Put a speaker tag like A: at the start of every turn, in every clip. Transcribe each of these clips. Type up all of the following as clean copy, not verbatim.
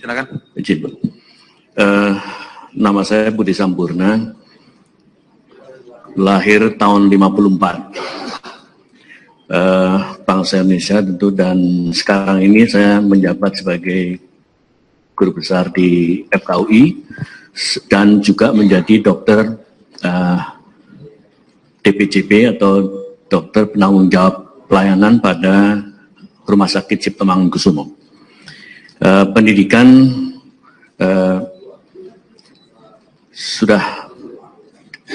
A: Silakan.
B: Izin, Pak. Nama saya Budi Sampurna, lahir tahun 54. Bangsa Indonesia tentu, dan sekarang ini saya menjabat sebagai guru besar di FKUI dan juga menjadi dokter DPJP atau dokter penanggung jawab pelayanan pada Rumah Sakit Cipto Mangunkusumo. Pendidikan sudah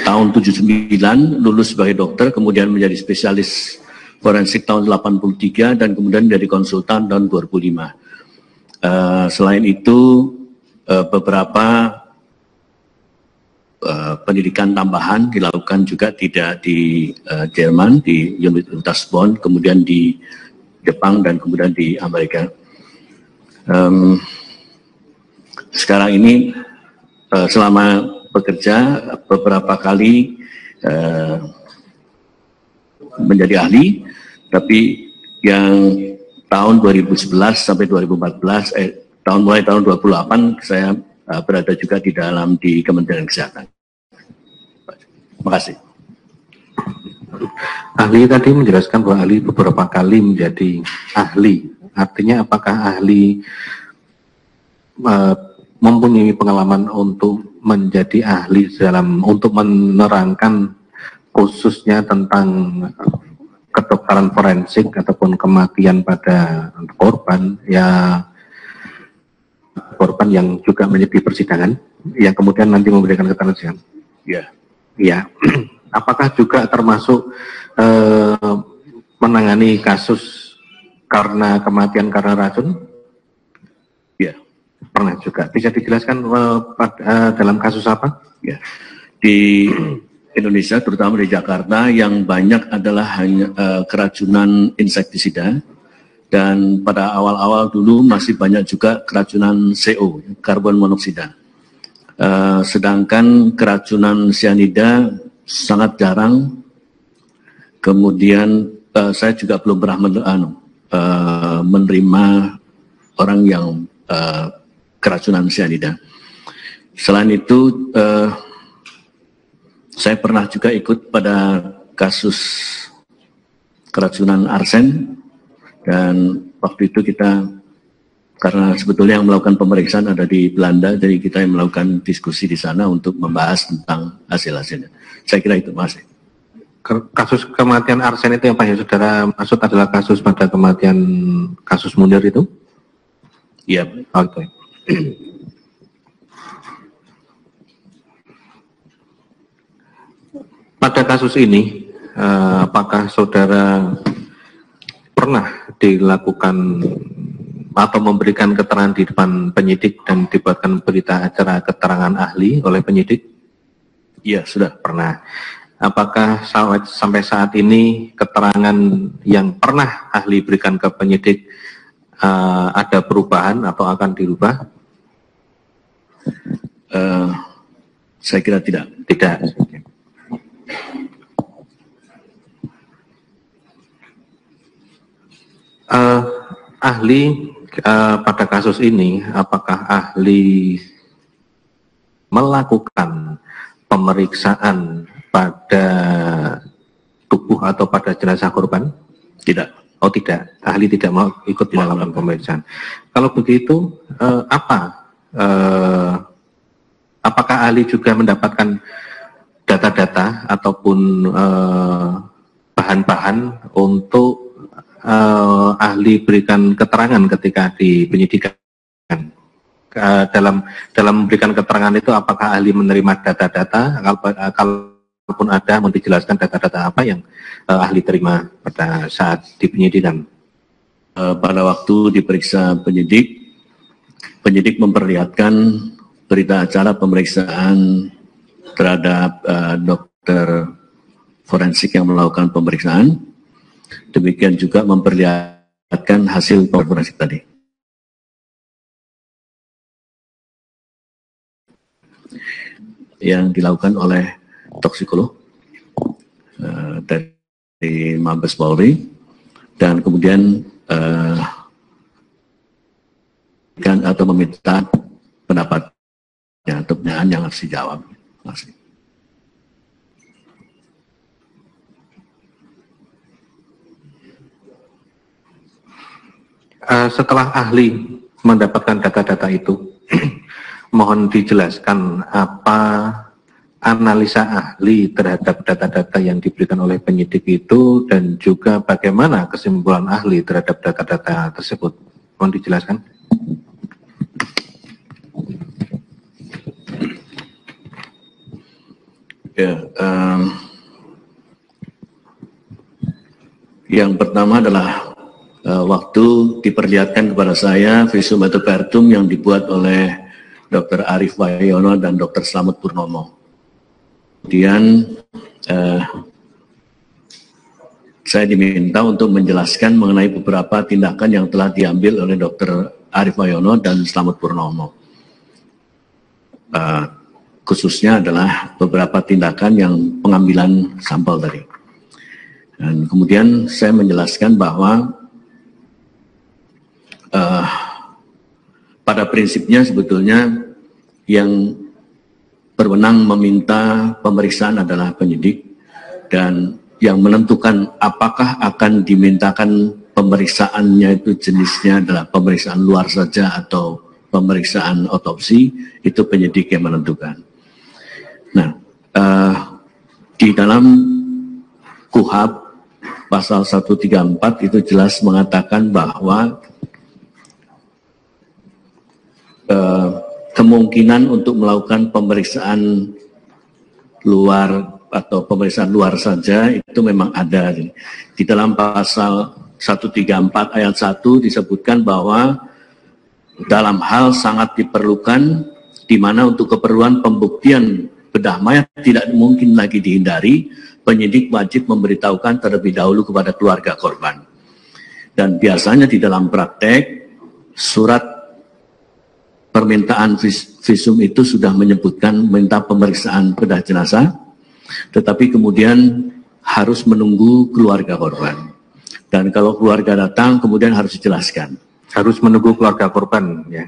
B: tahun 79 lulus sebagai dokter, kemudian menjadi spesialis forensik tahun 83 dan kemudian menjadi konsultan tahun 2005. Selain itu beberapa pendidikan tambahan dilakukan juga tidak di Jerman, di Universitas Bonn, kemudian di Jepang dan kemudian di Amerika. Sekarang ini selama bekerja beberapa kali menjadi ahli, tapi yang tahun 2011 sampai 2014, mulai tahun 2008 saya berada juga di Kementerian Kesehatan. Terima kasih.
C: Ahli tadi menjelaskan bahwa ahli beberapa kali menjadi ahli. Artinya apakah ahli mempunyai pengalaman untuk menjadi ahli untuk menerangkan khususnya tentang kedokteran forensik ataupun kematian pada korban yang juga menjadi persidangan yang kemudian nanti memberikan keterangan? Ya. Apakah juga termasuk menangani kasus karena kematian karena racun?
B: Ya.
C: Pernah juga. Bisa dijelaskan dalam kasus apa?
B: Ya. Di Indonesia, terutama di Jakarta, yang banyak adalah hanya keracunan insektisida, dan pada awal-awal dulu masih banyak juga keracunan CO, karbon monoksida. Sedangkan keracunan cyanida sangat jarang. Kemudian saya juga belum pernah menerima orang yang keracunan cyanida. Selain itu, saya pernah juga ikut pada kasus keracunan arsen, dan waktu itu kita, karena sebetulnya yang melakukan pemeriksaan ada di Belanda, jadi kita yang melakukan diskusi di sana untuk membahas tentang hasil-hasilnya. Saya kira itu, Mas.
C: Kasus kematian arsen itu yang Pak Saudara maksud adalah kasus pada kematian kasus Munir itu?
B: Iya.
C: Oke. Pada kasus ini, apakah saudara pernah dilakukan atau memberikan keterangan di depan penyidik dan dibuatkan berita acara keterangan ahli oleh penyidik?
B: Iya, sudah.
C: Pernah. Apakah sampai saat ini keterangan yang pernah ahli berikan ke penyidik ada perubahan atau akan dirubah?
B: Saya kira tidak.
C: Tidak. Ahli pada kasus ini, apakah ahli melakukan pemeriksaan pada tubuh atau pada jenazah korban?
B: Tidak.
C: Oh tidak, ahli tidak mau ikut melakukan pemeriksaan. Kalau begitu, apakah ahli juga mendapatkan data-data ataupun bahan-bahan untuk ahli berikan keterangan ketika di penyidikan? Dalam memberikan keterangan itu, apakah ahli menerima data-data? Kalaupun ada, mau dijelaskan data-data apa yang ahli terima pada saat di penyidikan?
B: Pada waktu diperiksa penyidik memperlihatkan berita acara pemeriksaan terhadap dokter forensik yang melakukan pemeriksaan. Demikian juga memperlihatkan hasil forensik tadi. Yang dilakukan oleh toksikolog dari Mabes Polri, dan kemudian atau meminta pendapatnya atau pertanyaan yang harus dijawab. Terima kasih.
C: Setelah ahli mendapatkan data-data itu, mohon dijelaskan apa analisa ahli terhadap data-data yang diberikan oleh penyidik itu dan juga bagaimana kesimpulan ahli terhadap data-data tersebut. Mohon dijelaskan.
B: Ya, yang pertama adalah waktu diperlihatkan kepada saya visum et repertum yang dibuat oleh Dr. Arief Wayono dan Dr. Slamet Purnomo. Kemudian saya diminta untuk menjelaskan mengenai beberapa tindakan yang telah diambil oleh Dr. Arief Wayono dan Slamet Purnomo. Khususnya adalah beberapa tindakan yang pengambilan sampel tadi. Dan kemudian saya menjelaskan bahwa pada prinsipnya sebetulnya yang berwenang meminta pemeriksaan adalah penyidik dan yang menentukan apakah akan dimintakan pemeriksaannya itu jenisnya adalah pemeriksaan luar saja atau pemeriksaan otopsi, itu penyidik yang menentukan. Nah, di dalam KUHP pasal 134 itu jelas mengatakan bahwa kemungkinan untuk melakukan pemeriksaan luar atau pemeriksaan luar saja itu memang ada. Di dalam pasal 134 ayat 1 disebutkan bahwa dalam hal sangat diperlukan di mana untuk keperluan pembuktian bedah mayat tidak mungkin lagi dihindari, penyidik wajib memberitahukan terlebih dahulu kepada keluarga korban. Dan biasanya di dalam praktek surat permintaan visum itu sudah menyebutkan minta pemeriksaan bedah jenazah, tetapi kemudian harus menunggu keluarga korban. Dan kalau keluarga datang, kemudian harus dijelaskan.
C: Harus menunggu keluarga korban, ya.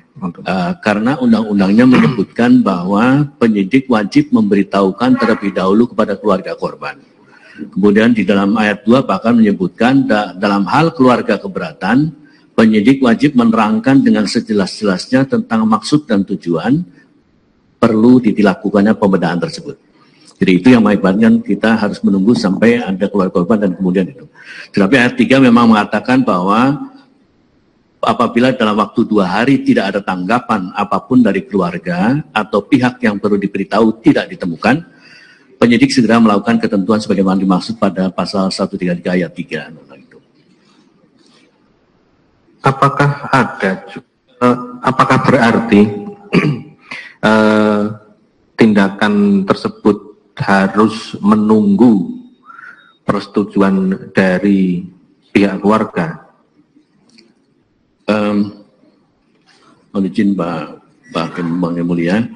B: Karena undang-undangnya menyebutkan bahwa penyidik wajib memberitahukan terlebih dahulu kepada keluarga korban. Kemudian di dalam ayat 2 bahkan menyebutkan dalam hal keluarga keberatan, penyidik wajib menerangkan dengan sejelas-jelasnya tentang maksud dan tujuan perlu dilakukannya pembedahan tersebut. Jadi itu yang mengakibatkan kita harus menunggu sampai ada keluarga korban dan kemudian itu. Tetapi ayat 3 memang mengatakan bahwa apabila dalam waktu 2 hari tidak ada tanggapan apapun dari keluarga atau pihak yang perlu diberitahu tidak ditemukan, penyidik segera melakukan ketentuan sebagaimana dimaksud pada pasal 133 ayat 3.
C: Apakah berarti tindakan tersebut harus menunggu persetujuan dari pihak keluarga? Mohon izin Pak Yang Mulia,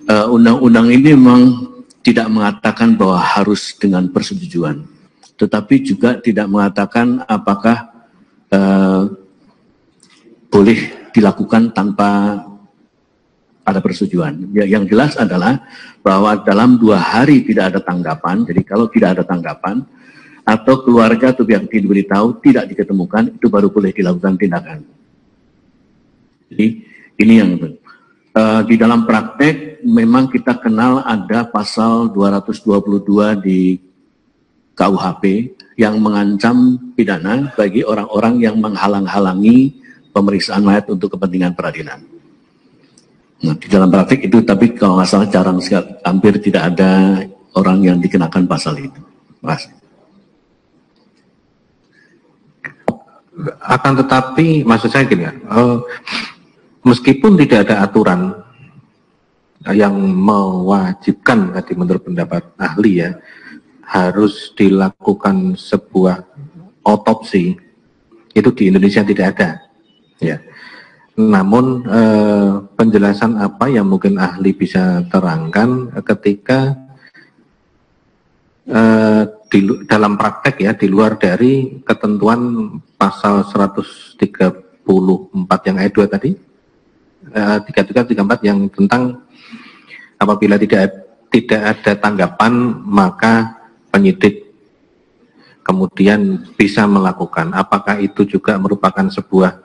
C: undang-undang ini memang tidak mengatakan bahwa harus dengan persetujuan, tetapi juga tidak mengatakan apakah boleh dilakukan tanpa ada persetujuan. Yang jelas adalah bahwa dalam 2 hari tidak ada tanggapan, jadi kalau tidak ada tanggapan, atau keluarga atau pihak yang diberitahu tidak diketemukan, itu baru boleh dilakukan tindakan. Jadi ini yang di dalam praktek memang kita kenal ada pasal 222 di KUHP yang mengancam pidana bagi orang-orang yang menghalang-halangi pemeriksaan mayat untuk kepentingan peradilan. Nah, di dalam praktek itu, tapi kalau nggak salah jarang sekali, hampir tidak ada orang yang dikenakan pasal itu. Terima kasih. Akan tetapi, maksud saya gini ya, meskipun tidak ada aturan yang mewajibkan tadi menurut pendapat ahli ya, harus dilakukan sebuah otopsi, itu di Indonesia tidak ada. Ya. Namun penjelasan apa yang mungkin ahli bisa terangkan ketika dalam praktek ya, di luar dari ketentuan pasal 134 yang ayat 2 tadi, 3334 yang tentang apabila tidak ada tanggapan maka penyidik kemudian bisa melakukan. Apakah itu juga merupakan sebuah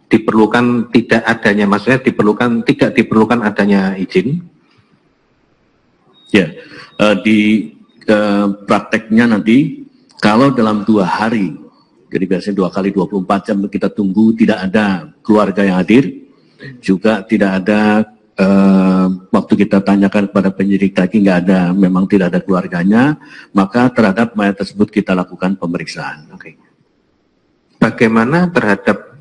C: diperlukan tidak adanya, maksudnya tidak diperlukan adanya izin?
B: Ya, di prakteknya nanti kalau dalam 2 hari, jadi biasanya 2 kali 24 jam kita tunggu tidak ada keluarga yang hadir, juga tidak ada waktu kita tanyakan kepada penyidik lagi nggak ada, memang tidak ada keluarganya, maka terhadap mayat tersebut kita lakukan pemeriksaan.
C: Oke. Bagaimana terhadap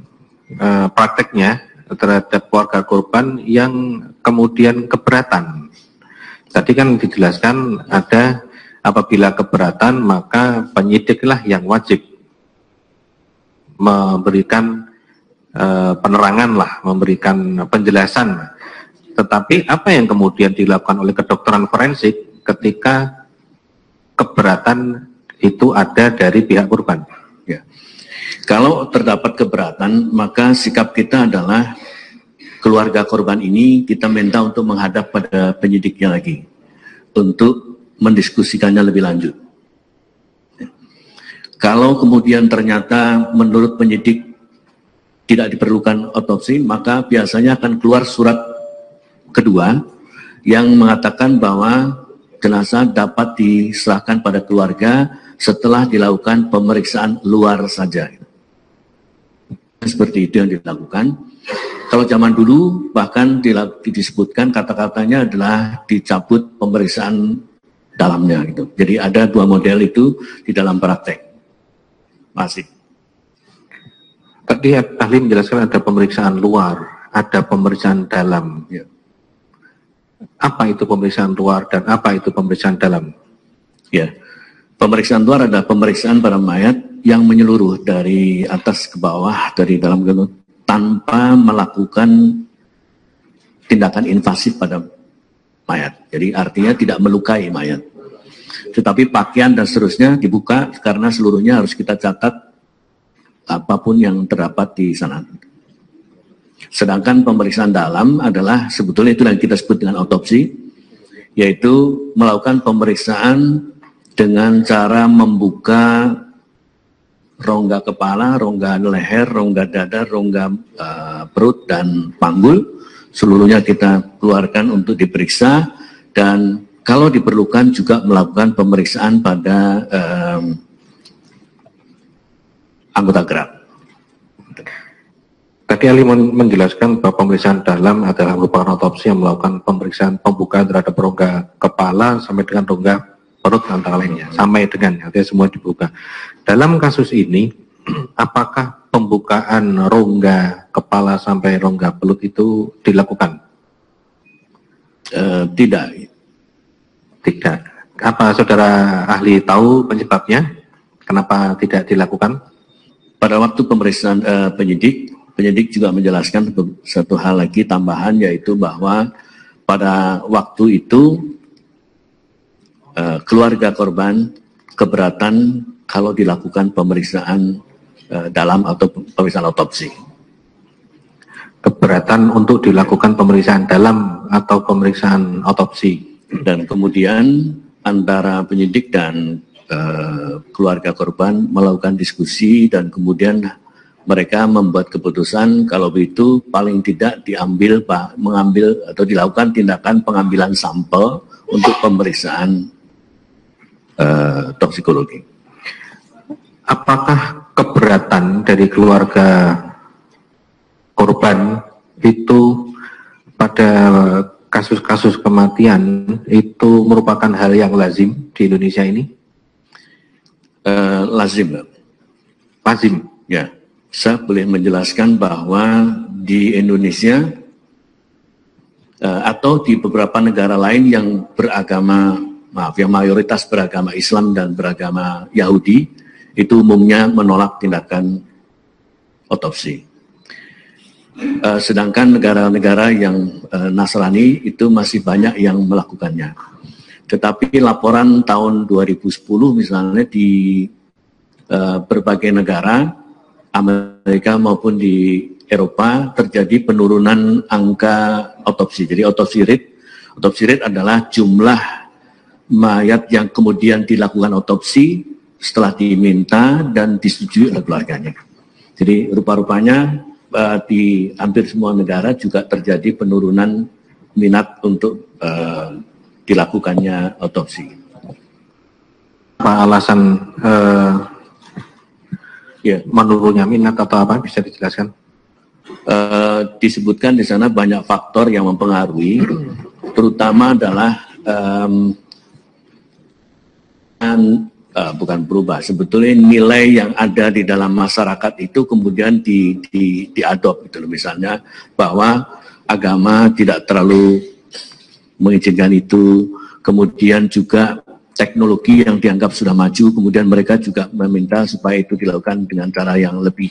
C: prakteknya terhadap keluarga korban yang kemudian keberatan? Tadi kan dijelaskan ada apabila keberatan maka penyidiklah yang wajib memberikan penerangan lah, memberikan penjelasan. Tetapi apa yang kemudian dilakukan oleh kedokteran forensik ketika keberatan itu ada dari pihak korban?
B: Ya. Kalau terdapat keberatan, maka sikap kita adalah keluarga korban ini kita minta untuk menghadap pada penyidiknya lagi untuk mendiskusikannya lebih lanjut. Kalau kemudian ternyata menurut penyidik tidak diperlukan otopsi, maka biasanya akan keluar surat kedua yang mengatakan bahwa jenazah dapat diserahkan pada keluarga setelah dilakukan pemeriksaan luar saja. Seperti itu yang dilakukan. Kalau zaman dulu bahkan disebutkan kata-katanya adalah dicabut pemeriksaan dalamnya gitu. Jadi ada 2 model itu di dalam praktek. Masih.
C: Tadi ahli menjelaskan ada pemeriksaan luar, ada pemeriksaan dalam.
B: Ya.
C: Apa itu pemeriksaan luar dan apa itu pemeriksaan dalam?
B: Ya, pemeriksaan luar adalah pemeriksaan pada mayat yang menyeluruh dari atas ke bawah, dari dalam gedung, tanpa melakukan tindakan invasif pada mayat. Jadi artinya tidak melukai mayat. Tetapi pakaian dan seterusnya dibuka karena seluruhnya harus kita catat apapun yang terdapat di sana. Sedangkan pemeriksaan dalam adalah sebetulnya itu yang kita sebut dengan otopsi, yaitu melakukan pemeriksaan dengan cara membuka rongga kepala, rongga leher, rongga dada, rongga perut, dan panggul. Seluruhnya kita keluarkan untuk diperiksa, dan kalau diperlukan juga melakukan pemeriksaan pada anggota gerak.
C: Tadi Ali menjelaskan bahwa pemeriksaan dalam adalah merupakan otopsi yang melakukan pemeriksaan pembukaan terhadap rongga kepala sampai dengan rongga perut antara lainnya, sampai dengan artinya semua dibuka. Dalam kasus ini, apakah pembukaan rongga kepala sampai rongga perut itu dilakukan?
B: Tidak.
C: Tidak. Apa saudara ahli tahu penyebabnya? Kenapa tidak dilakukan?
B: Pada waktu pemeriksaan penyidik juga menjelaskan satu hal lagi tambahan, yaitu bahwa pada waktu itu keluarga korban keberatan kalau dilakukan pemeriksaan dalam atau pemeriksaan otopsi. Keberatan untuk dilakukan pemeriksaan dalam atau pemeriksaan otopsi. Dan kemudian antara penyidik dan keluarga korban melakukan diskusi, dan kemudian mereka membuat keputusan kalau begitu paling tidak mengambil atau dilakukan tindakan pengambilan sampel untuk pemeriksaan toksikologi.
C: Apakah keberatan dari keluarga korban itu pada kasus-kasus kematian itu merupakan hal yang lazim di Indonesia ini?
B: Lazim.
C: Lazim.
B: Ya, saya boleh menjelaskan bahwa di Indonesia atau di beberapa negara lain yang beragama, yang mayoritas beragama Islam dan beragama Yahudi, itu umumnya menolak tindakan otopsi. Sedangkan negara-negara yang Nasrani itu masih banyak yang melakukannya. Tetapi laporan tahun 2010 misalnya di berbagai negara Amerika maupun di Eropa terjadi penurunan angka otopsi. Jadi otopsi rate adalah jumlah mayat yang kemudian dilakukan otopsi setelah diminta dan disetujui oleh keluarganya. Jadi rupa-rupanya di hampir semua negara juga terjadi penurunan minat untuk dilakukannya otopsi.
C: Apa alasan menurunnya minat atau apa, bisa dijelaskan?
B: Disebutkan di sana banyak faktor yang mempengaruhi, terutama adalah bukan berubah, sebetulnya nilai yang ada di dalam masyarakat itu kemudian diadop gitu loh. Misalnya bahwa agama tidak terlalu mengizinkan itu, kemudian juga teknologi yang dianggap sudah maju, kemudian mereka juga meminta supaya itu dilakukan dengan cara yang lebih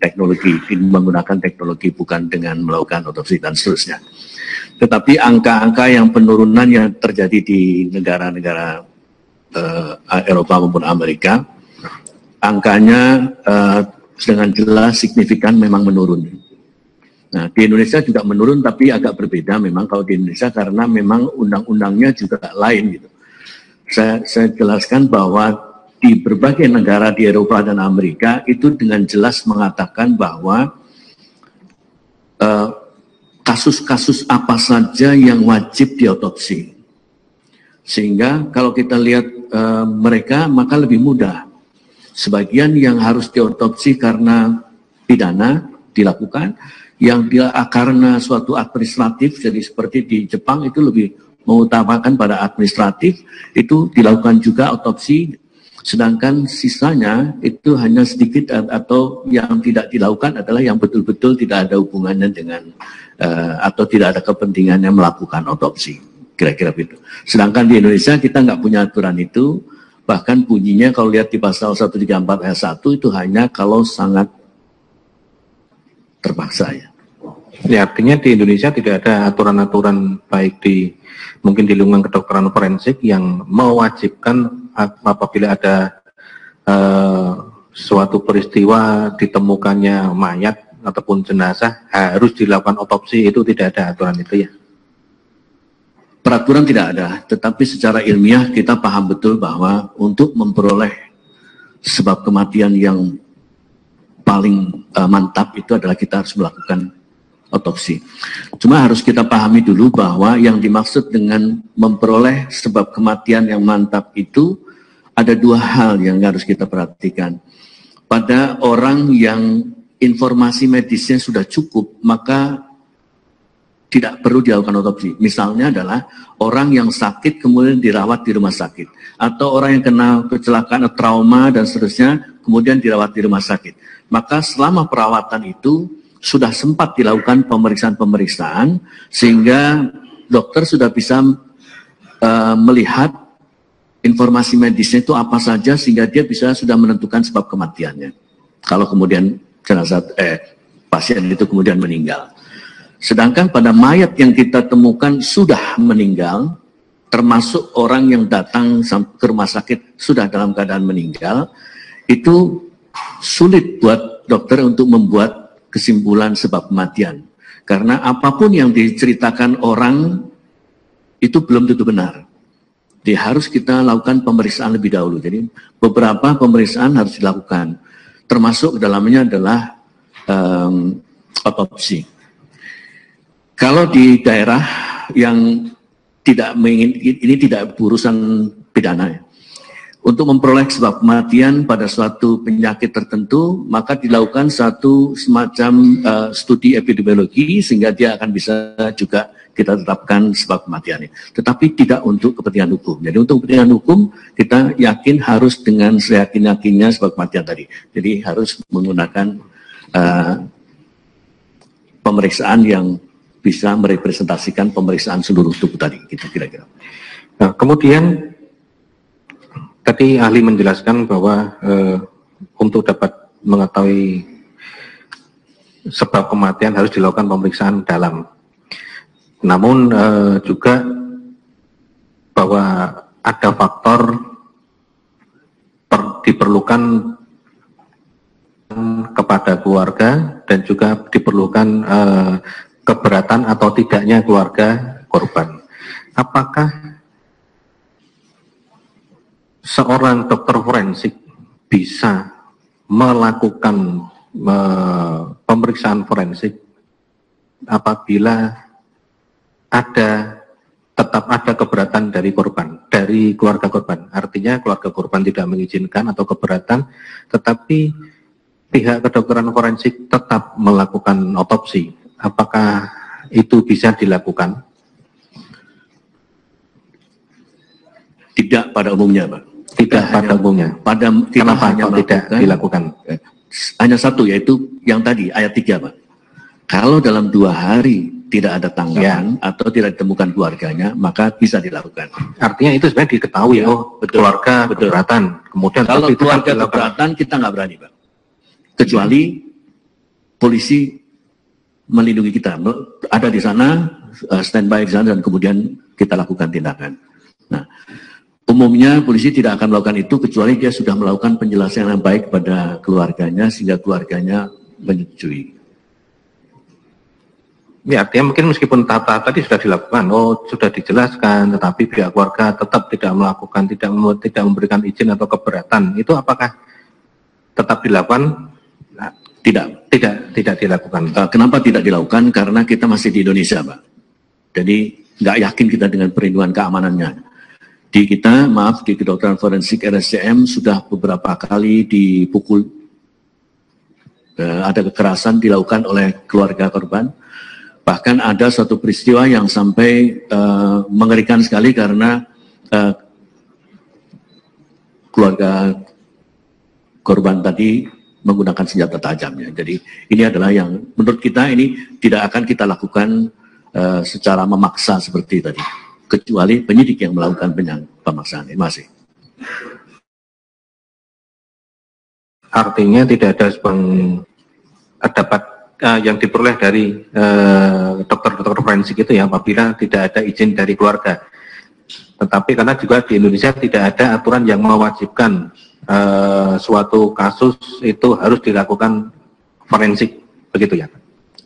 B: teknologi, menggunakan teknologi bukan dengan melakukan otopsi dan seterusnya. Tetapi angka-angka yang penurunan yang terjadi di negara-negara Eropa maupun Amerika, angkanya dengan jelas signifikan memang menurun. Nah, di Indonesia juga menurun, tapi agak berbeda memang kalau di Indonesia karena memang undang-undangnya juga lain gitu. Saya jelaskan bahwa di berbagai negara di Eropa dan Amerika itu dengan jelas mengatakan bahwa kasus-kasus apa saja yang wajib diotopsi. Sehingga kalau kita lihat mereka maka lebih mudah. Sebagian yang harus diotopsi karena pidana dilakukan, yang dia karena suatu administratif, jadi seperti di Jepang itu lebih mengutamakan pada administratif, itu dilakukan juga otopsi, sedangkan sisanya itu hanya sedikit atau yang tidak dilakukan adalah yang betul-betul tidak ada hubungannya dengan atau tidak ada kepentingannya melakukan otopsi, kira-kira begitu. Sedangkan di Indonesia kita nggak punya aturan itu, bahkan bunyinya kalau lihat di pasal 134 ayat 1 itu hanya kalau sangat terpaksa ya.
C: Ya, artinya di Indonesia tidak ada aturan-aturan baik mungkin di lingkungan kedokteran forensik yang mewajibkan apabila ada suatu peristiwa ditemukannya mayat ataupun jenazah harus dilakukan otopsi, itu tidak ada aturan itu ya?
B: Peraturan tidak ada, tetapi secara ilmiah kita paham betul bahwa untuk memperoleh sebab kematian yang paling mantap itu adalah kita harus melakukan otopsi. Cuma harus kita pahami dulu bahwa yang dimaksud dengan memperoleh sebab kematian yang mantap itu ada dua hal yang harus kita perhatikan. Pada orang yang informasi medisnya sudah cukup, maka tidak perlu dilakukan otopsi. Misalnya adalah orang yang sakit kemudian dirawat di rumah sakit, atau orang yang kena kecelakaan, trauma dan seterusnya kemudian dirawat di rumah sakit. Maka selama perawatan itu sudah sempat dilakukan pemeriksaan-pemeriksaan sehingga dokter sudah bisa melihat informasi medisnya itu apa saja sehingga dia bisa sudah menentukan sebab kematiannya. Kalau kemudian jenazah pasien itu kemudian meninggal. Sedangkan pada mayat yang kita temukan sudah meninggal, termasuk orang yang datang ke rumah sakit sudah dalam keadaan meninggal, itu sulit buat dokter untuk membuat kesimpulan sebab kematian. Karena apapun yang diceritakan orang itu belum tentu benar. Jadi harus kita lakukan pemeriksaan lebih dahulu. Jadi beberapa pemeriksaan harus dilakukan. Termasuk dalamnya adalah otopsi. Kalau di daerah yang tidak ini tidak urusan pidana ya. Untuk memperoleh sebab kematian pada suatu penyakit tertentu, maka dilakukan satu semacam studi epidemiologi sehingga dia akan bisa juga kita tetapkan sebab kematiannya. Tetapi tidak untuk kepentingan hukum. Jadi untuk kepentingan hukum kita yakin harus dengan seyakin-yakinnya sebab kematian tadi. Jadi harus menggunakan pemeriksaan yang bisa merepresentasikan pemeriksaan seluruh tubuh tadi, gitu kira-kira.
C: Nah, kemudian tadi ahli menjelaskan bahwa untuk dapat mengetahui sebab kematian harus dilakukan pemeriksaan dalam. Namun juga bahwa ada faktor diperlukan kepada keluarga dan juga diperlukan keberatan atau tidaknya keluarga korban. Apakah seorang dokter forensik bisa melakukan pemeriksaan forensik apabila tetap ada keberatan dari korban, dari keluarga korban? Artinya keluarga korban tidak mengizinkan atau keberatan, tetapi pihak kedokteran forensik tetap melakukan otopsi. Apakah itu bisa dilakukan?
B: Tidak pada umumnya, Pak.
C: Tidak pada umumnya. Kenapa tidak dilakukan?
B: Hanya satu, yaitu yang tadi ayat 3, Pak. Kalau dalam 2 hari tidak ada tanggapan atau tidak ditemukan keluarganya, maka bisa dilakukan.
C: Artinya itu sebenarnya diketahui, betul. Keluarga keberatan. Kemudian
B: kalau keluarga keberatan, kita nggak berani, Pak. Kecuali polisi melindungi kita, ada di sana, standby di sana, dan kemudian kita lakukan tindakan. Nah, umumnya polisi tidak akan melakukan itu kecuali dia sudah melakukan penjelasan yang baik pada keluarganya sehingga keluarganya menyetujui.
C: Ya, artinya mungkin meskipun tahap-tahap tadi sudah dilakukan, sudah dijelaskan, tetapi pihak keluarga tetap tidak melakukan, tidak memberikan izin atau keberatan. Itu apakah tetap dilakukan? Nah, tidak dilakukan.
B: Kenapa tidak dilakukan? Karena kita masih di Indonesia, Pak. Jadi nggak yakin kita dengan perlindungan keamanannya. Di kedokteran forensik RSCM sudah beberapa kali dipukul, ada kekerasan dilakukan oleh keluarga korban. Bahkan ada suatu peristiwa yang sampai mengerikan sekali karena keluarga korban tadi menggunakan senjata tajamnya. Jadi ini adalah yang menurut kita ini tidak akan kita lakukan secara memaksa seperti tadi. Kecuali penyidik yang melakukan pemaksaan ini masih.
C: Artinya tidak ada dapat yang diperoleh dari dokter-dokter forensik itu ya apabila tidak ada izin dari keluarga. Tetapi karena juga di Indonesia tidak ada aturan yang mewajibkan suatu kasus itu harus dilakukan forensik, begitu ya?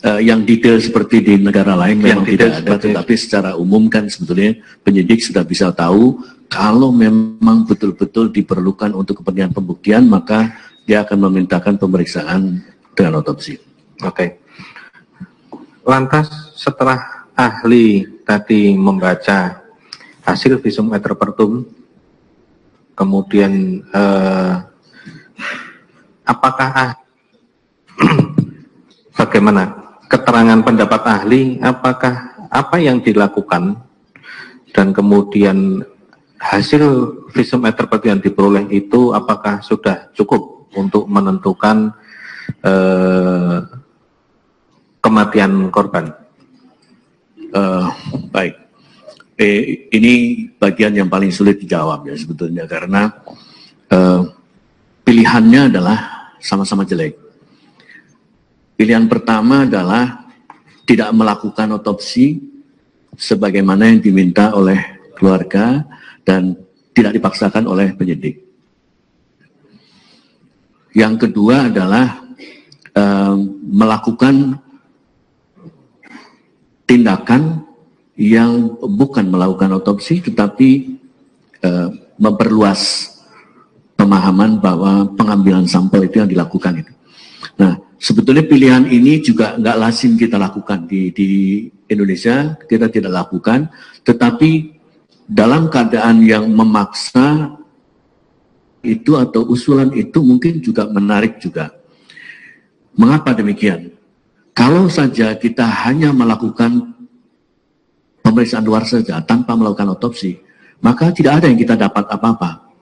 B: Yang detail seperti di negara lain memang tidak ada, tetapi secara umum kan sebetulnya penyidik sudah bisa tahu kalau memang betul-betul diperlukan untuk kepentingan pembuktian, maka dia akan memintakan pemeriksaan dengan otopsi.
C: Oke. Lantas setelah ahli tadi membaca hasil visum et repertum, kemudian apakah bagaimana keterangan pendapat ahli, apakah apa yang dilakukan dan kemudian hasil visum et repertum yang diperoleh itu apakah sudah cukup untuk menentukan kematian korban?
B: Baik, ini bagian yang paling sulit dijawab ya sebetulnya karena pilihannya adalah sama-sama jelek. Pilihan pertama adalah tidak melakukan otopsi sebagaimana yang diminta oleh keluarga dan tidak dipaksakan oleh penyidik. Yang kedua adalah melakukan tindakan yang bukan melakukan otopsi tetapi memperluas pemahaman bahwa pengambilan sampel itu yang dilakukan itu. Nah, sebetulnya pilihan ini juga nggak lazim kita lakukan di Indonesia, kita tidak lakukan, tetapi dalam keadaan yang memaksa itu atau usulan itu mungkin juga menarik juga. Mengapa demikian? Kalau saja kita hanya melakukan pemeriksaan luar saja tanpa melakukan otopsi, maka tidak ada yang kita dapat apa-apa.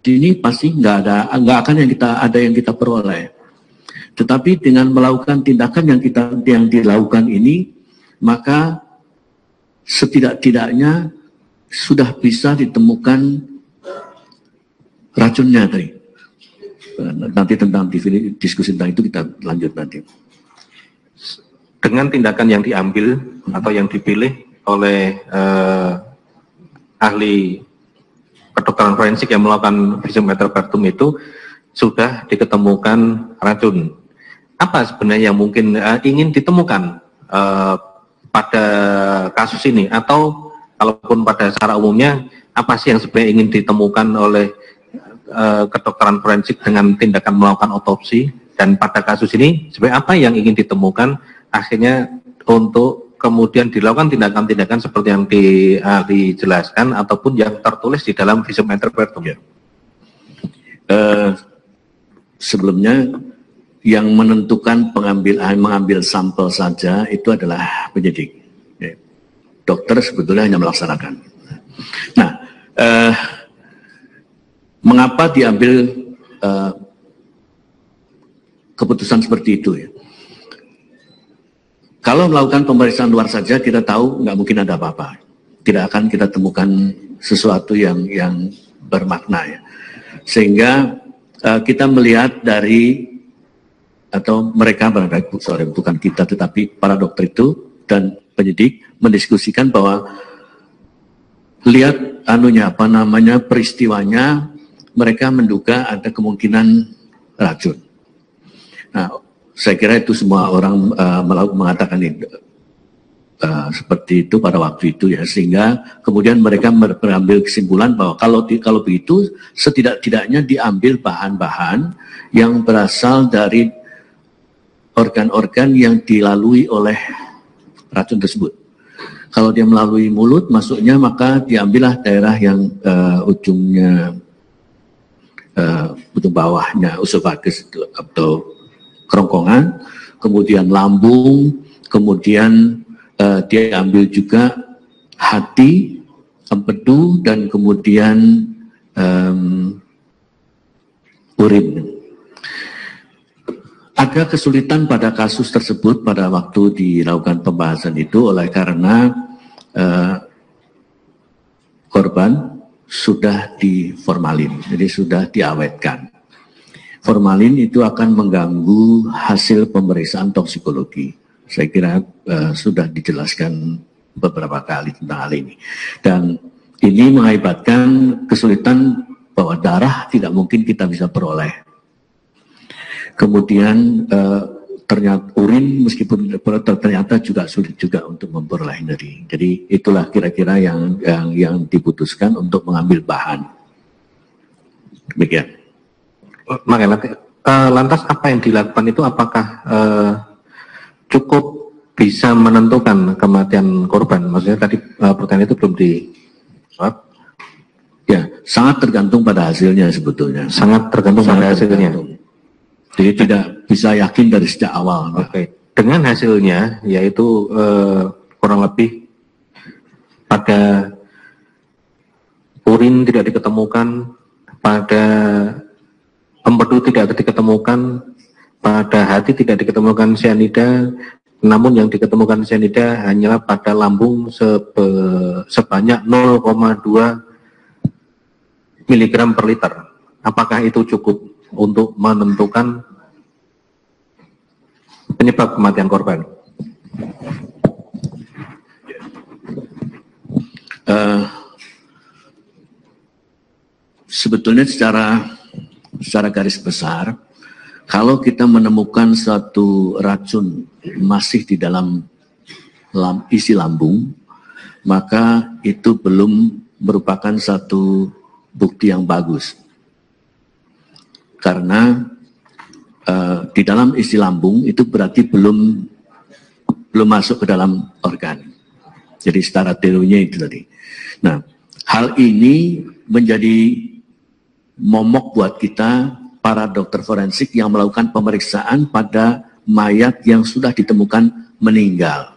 B: Ini pasti nggak akan yang kita peroleh. Tetapi dengan melakukan tindakan yang dilakukan ini, maka setidak-tidaknya sudah bisa ditemukan racunnya tadi. Nanti tentang diskusi tentang itu kita lanjut nanti.
C: Dengan tindakan yang diambil atau yang dipilih oleh ahli kedokteran forensik yang melakukan visum et repertum itu, sudah diketemukan racun. Apa sebenarnya yang mungkin ingin ditemukan pada kasus ini, atau kalaupun pada secara umumnya apa sih yang sebenarnya ingin ditemukan oleh kedokteran forensik dengan tindakan melakukan otopsi, dan pada kasus ini sebenarnya apa yang ingin ditemukan akhirnya untuk kemudian dilakukan tindakan-tindakan seperti yang dijelaskan ataupun yang tertulis di dalam visum et repertum.
B: Sebelumnya yang menentukan mengambil sampel saja itu adalah penyidik. Dokter sebetulnya hanya melaksanakan. Nah, mengapa diambil keputusan seperti itu ya? Kalau melakukan pemeriksaan luar saja, kita tahu nggak mungkin ada apa-apa. Tidak akan kita temukan sesuatu yang bermakna ya. Sehingga kita melihat dari, atau mereka, bukan kita, tetapi para dokter itu dan penyidik mendiskusikan bahwa lihat peristiwanya, mereka menduga ada kemungkinan racun. Nah, saya kira itu semua orang mengatakan itu, seperti itu pada waktu itu ya, sehingga kemudian mereka mengambil kesimpulan bahwa kalau begitu setidak-tidaknya diambil bahan-bahan yang berasal dari organ-organ yang dilalui oleh racun tersebut. Kalau dia melalui mulut masuknya, maka diambillah daerah yang ujung bawahnya esophagus atau kerongkongan, kemudian lambung, kemudian diambil juga hati, empedu, dan kemudian urin. Ada kesulitan pada kasus tersebut pada waktu dilakukan pembahasan itu karena korban sudah diformalin, jadi sudah diawetkan. Formalin itu akan mengganggu hasil pemeriksaan toksikologi. Saya kira sudah dijelaskan beberapa kali tentang hal ini. Dan ini mengakibatkan kesulitan bahwa darah tidak mungkin kita bisa peroleh. Kemudian ternyata urin meskipun ternyata juga sulit juga untuk memperoleh dari. Jadi itulah kira-kira yang diputuskan untuk mengambil bahan. Demikian.
C: Lantas apa yang dilakukan itu apakah cukup bisa menentukan kematian korban? Maksudnya tadi pertanyaan itu belum dijawab.
B: Ya, sangat tergantung pada hasilnya sebetulnya.
C: Sangat tergantung pada hasilnya.
B: Jadi tidak bisa yakin dari sejak awal.
C: Oke. Dengan hasilnya yaitu kurang lebih pada urin tidak diketemukan, pada empedu tidak diketemukan, pada hati tidak diketemukan cyanida, namun yang diketemukan cyanida hanyalah pada lambung sebanyak 0,2 mg per liter. Apakah itu cukup untuk menentukan penyebab kematian korban?
B: Sebetulnya secara garis besar, kalau kita menemukan suatu racun masih di dalam isi lambung, maka itu belum merupakan satu bukti yang bagus. Karena di dalam isi lambung itu berarti belum masuk ke dalam organ. Jadi secara teorinya itu tadi. Nah, hal ini menjadi momok buat kita para dokter forensik yang melakukan pemeriksaan pada mayat yang sudah ditemukan meninggal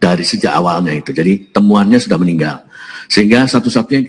B: dari sejak awalnya itu. Jadi temuannya sudah meninggal. Sehingga satu-satunya